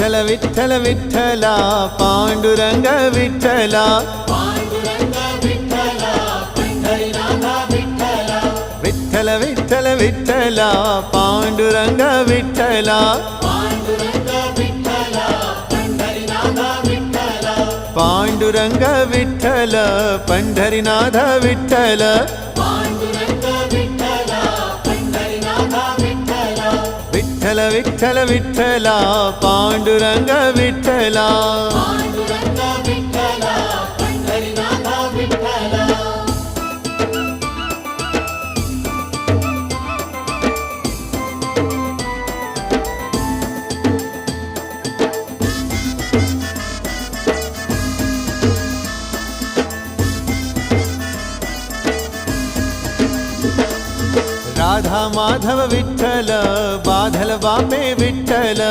विठ्ठल विठ्ठल विठ्ठला पांडुरंग विठ्ठला विठ्ठल विठ्ठल विठ्ठला पांडुरंग विठ्ठला पांडुरंग विठ्ठल पंढरीनाथ विठ्ठल विठ्ठल विठ्ठल विठ्ठला पांडुरंग विठ्ठला राधा माधव विठ्ठल बाधल बापे विठ्ठल